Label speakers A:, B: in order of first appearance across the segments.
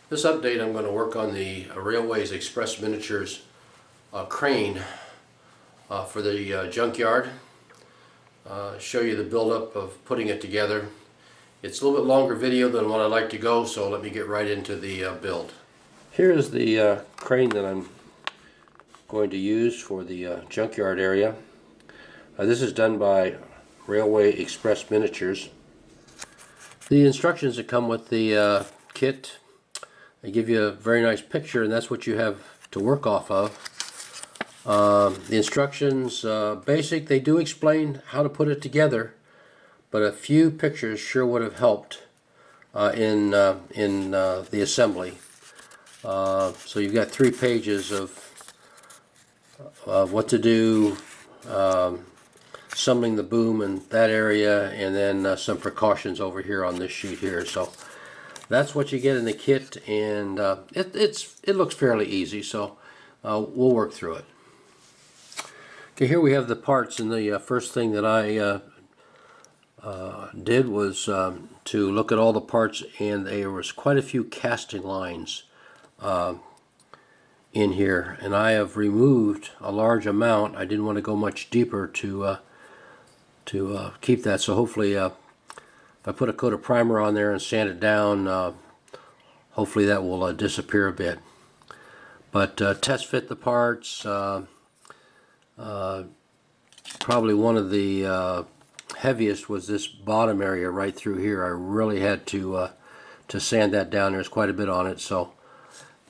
A: This update I'm going to work on the Railways Express Miniatures crane for the Junkyard. Show you the build-up of putting it together. It's a little bit longer video than what I'd like to go, so let me get right into the build. Here is the crane that I'm going to use for the Junkyard area. This is done by Railway Express Miniatures. The instructions that come with the kit, they give you a very nice picture, and that's what you have to work off of. The instructions, basic, they do explain how to put it together, but a few pictures sure would have helped in the assembly. So you've got 3 pages of what to do, assembling the boom in that area, and then some precautions over here on this sheet here. So that's what you get in the kit, and it looks fairly easy, so we'll work through it. Okay, here we have the parts, and the first thing that I did was to look at all the parts, and there was quite a few casting lines in here, and I have removed a large amount. I didn't want to go much deeper to keep that, so hopefully if I put a coat of primer on there and sand it down, hopefully that will disappear a bit. But test fit the parts. Probably one of the heaviest was this bottom area right through here. I really had to sand that down. There's quite a bit on it, so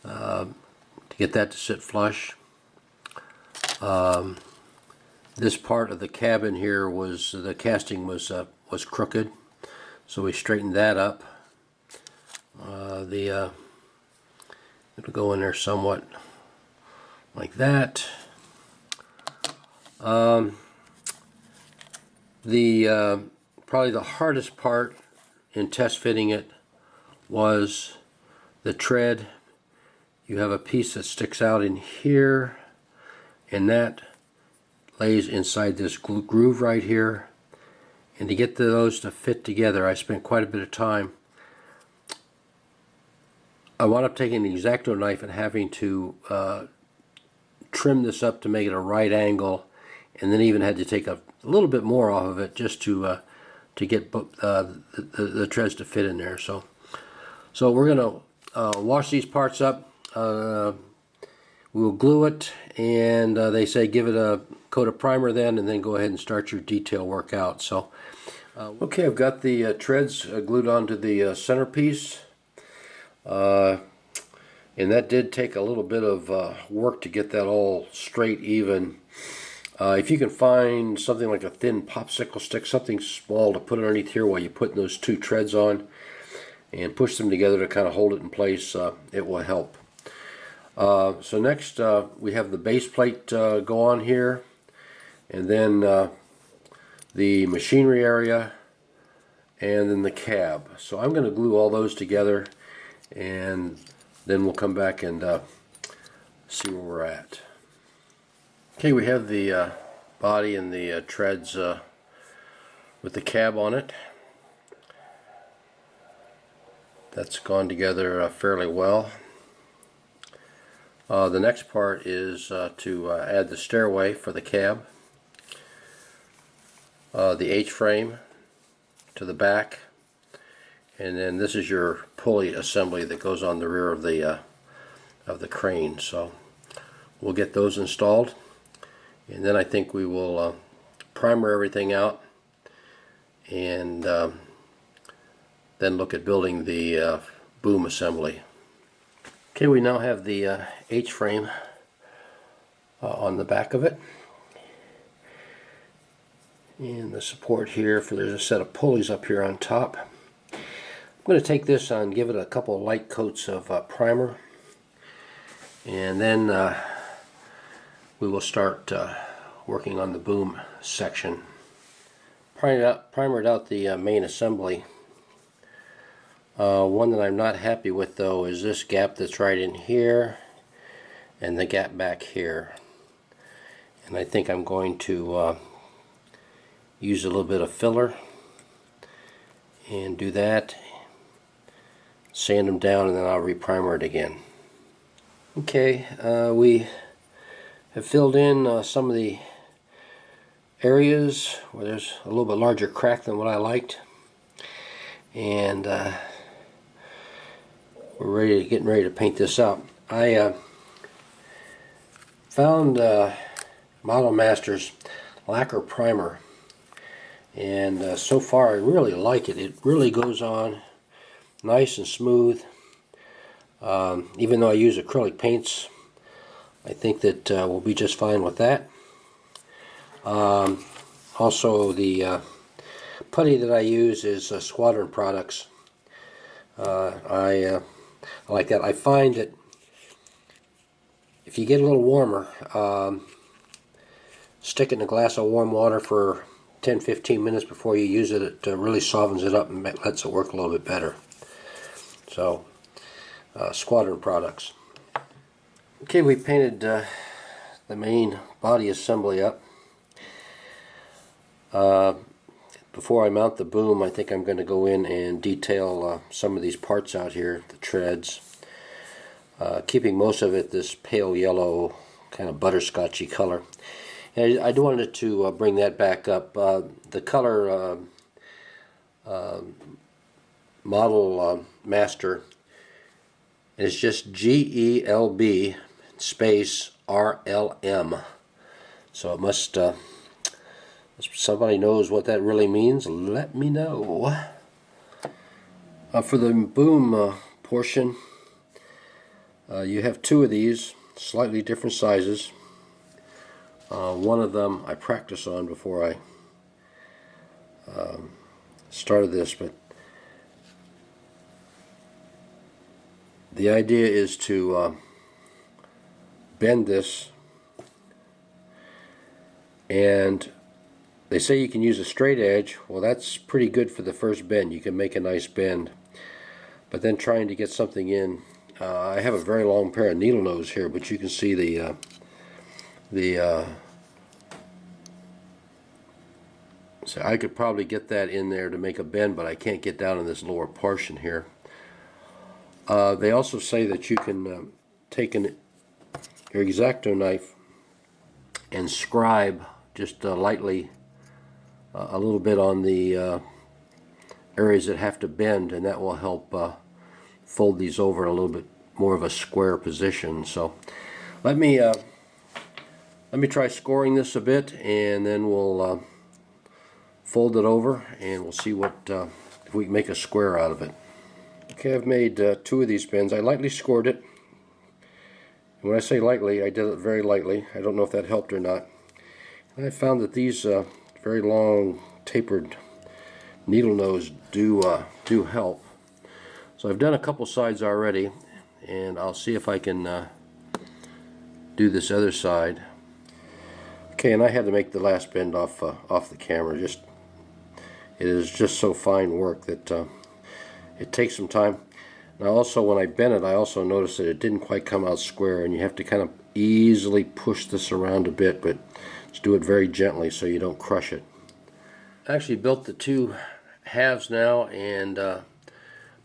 A: to get that to sit flush. This part of the cabin here was, the casting was crooked, so we straightened that up. It'll go in there somewhat like that. Probably the hardest part in test fitting it was the tread. You have a piece that sticks out in here, and that lays inside this groove right here. And to get those to fit together, I spent quite a bit of time. I wound up taking the X-Acto knife and having to trim this up to make it a right angle, and then even had to take a little bit more off of it just to get the treads to fit in there. So we're going to wash these parts up. We'll glue it, and they say give it a coat of primer then, and then go ahead and start your detail work out. So okay, I've got the treads glued onto the centerpiece, and that did take a little bit of work to get that all straight, even. If you can find something like a thin popsicle stick, something small to put underneath here while you're putting those 2 treads on, and push them together to kind of hold it in place, it will help. So next we have the base plate go on here, and then the machinery area, and then the cab. So I'm going to glue all those together, and then we'll come back and see where we're at. Okay, we have the body and the treads with the cab on it. That's gone together fairly well. The next part is to add the stairway for the cab, the H-frame to the back, and then this is your pulley assembly that goes on the rear of the crane. So we'll get those installed, and then I think we will primer everything out, and then look at building the boom assembly. Okay, we now have the H-frame on the back of it, and the support here for, there's a set of pulleys up here on top. I'm going to take this and give it a couple of light coats of primer, and then we will start working on the boom section. Primered out the main assembly. One that I'm not happy with, though, is this gap that's right in here and the gap back here, and I think I'm going to use a little bit of filler and do that, sand them down, and then I'll reprimer it again. Okay, we have filled in some of the areas where there's a little bit larger crack than what I liked, and we're getting ready to paint this out. I found Model Masters lacquer primer, and so far I really like it. It really goes on nice and smooth. Even though I use acrylic paints, I think that we'll be just fine with that. Also, the putty that I use is Squadron Products. I like that. I find that if you get a little warmer, stick it in a glass of warm water for 10-15 minutes before you use it. It really softens it up and lets it work a little bit better. So, Squadron Products. Okay, we painted the main body assembly up. Before I mount the boom, I think I'm going to go in and detail some of these parts out here, the treads, keeping most of it this pale yellow, kind of butterscotchy color. And I wanted to bring that back up. The color Model Master is just GELB space RLM. So it must, if somebody knows what that really means, let me know. For the boom portion, you have two of these, slightly different sizes. One of them I practiced on before I started this, but the idea is to bend this, and they say you can use a straight edge. Well, that's pretty good for the first bend. You can make a nice bend, but then trying to get something in, I have a very long pair of needle nose here, but you can see so I could probably get that in there to make a bend, but I can't get down in this lower portion here. They also say that you can take your X-Acto knife and scribe just lightly a little bit on the areas that have to bend, and that will help fold these over in a little bit more of a square position. So let me try scoring this a bit, and then we'll fold it over, and we'll see what if we can make a square out of it. Okay, I've made two of these bends. I lightly scored it. And when I say lightly, I did it very lightly. I don't know if that helped or not. And I found that these very long, tapered needle nose do help. So I've done a couple sides already, and I'll see if I can do this other side. Okay, and I had to make the last bend off the camera. It is just so fine work that it takes some time. Now also, when I bent it, I also noticed that it didn't quite come out square, and you have to kind of easily push this around a bit, but just do it very gently so you don't crush it. I actually built the two halves now and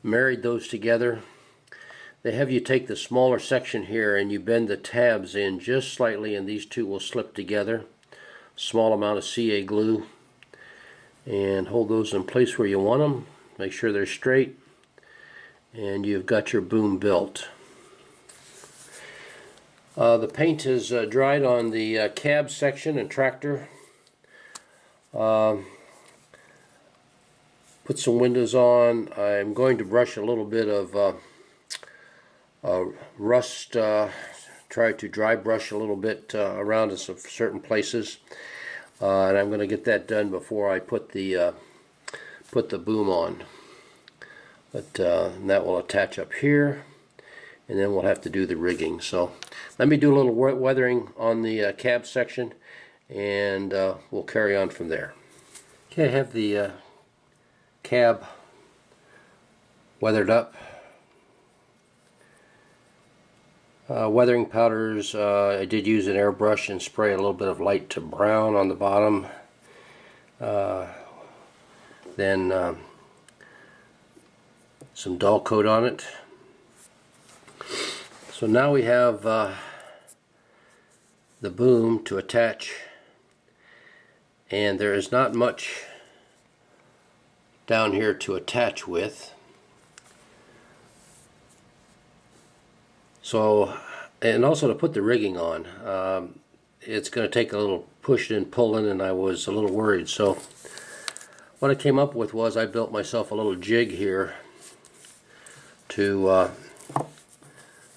A: married those together. They have you take the smaller section here and you bend the tabs in just slightly, and these two will slip together. Small amount of CA glue, and hold those in place where you want them. Make sure they're straight, and you've got your boom built. The paint is dried on the cab section and tractor. Put some windows on. I'm going to brush a little bit of rust, try to dry brush a little bit around in some certain places, and I'm going to get that done before I put the boom on. But that will attach up here, and then we'll have to do the rigging. So let me do a little weathering on the cab section, and we'll carry on from there. Okay, I have the cab weathered up. Weathering powders, I did use an airbrush and spray a little bit of light to brown on the bottom. Then some dull coat on it. So now we have the boom to attach, and there is not much down here to attach with. So, and also to put the rigging on, it's going to take a little pushing and pulling, and I was a little worried. So what I came up with was I built myself a little jig here to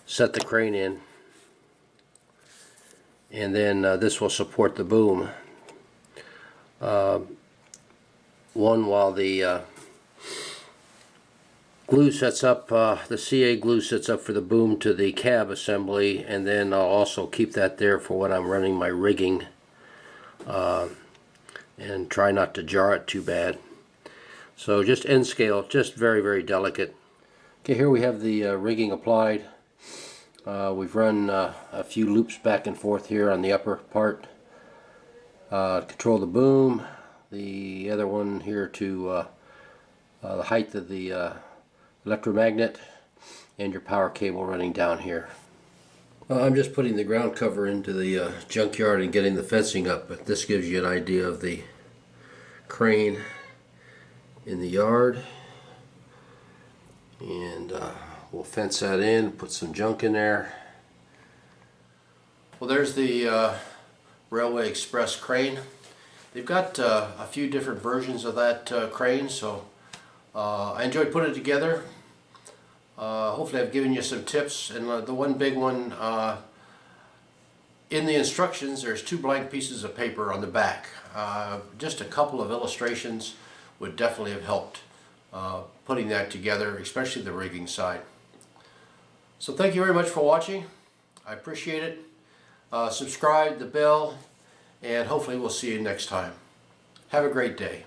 A: set the crane in, and then this will support the boom. One while the glue sets up, the CA glue sets up for the boom to the cab assembly, and then I'll also keep that there for when I'm running my rigging, and try not to jar it too bad. So just end scale, just very, very delicate. Okay, here we have the rigging applied. We've run a few loops back and forth here on the upper part to control the boom. The other one here to the height of the electromagnet, and your power cable running down here. I'm just putting the ground cover into the junkyard and getting the fencing up, but this gives you an idea of the crane in the yard. And we'll fence that in, put some junk in there. Well, there's the Railway Express crane. They've got a few different versions of that crane, so I enjoyed putting it together. Hopefully I've given you some tips, and the one big one, in the instructions there's 2 blank pieces of paper on the back. Just a couple of illustrations would definitely have helped putting that together, especially the rigging side. So thank you very much for watching. I appreciate it. Subscribe, the bell, and hopefully we'll see you next time. Have a great day.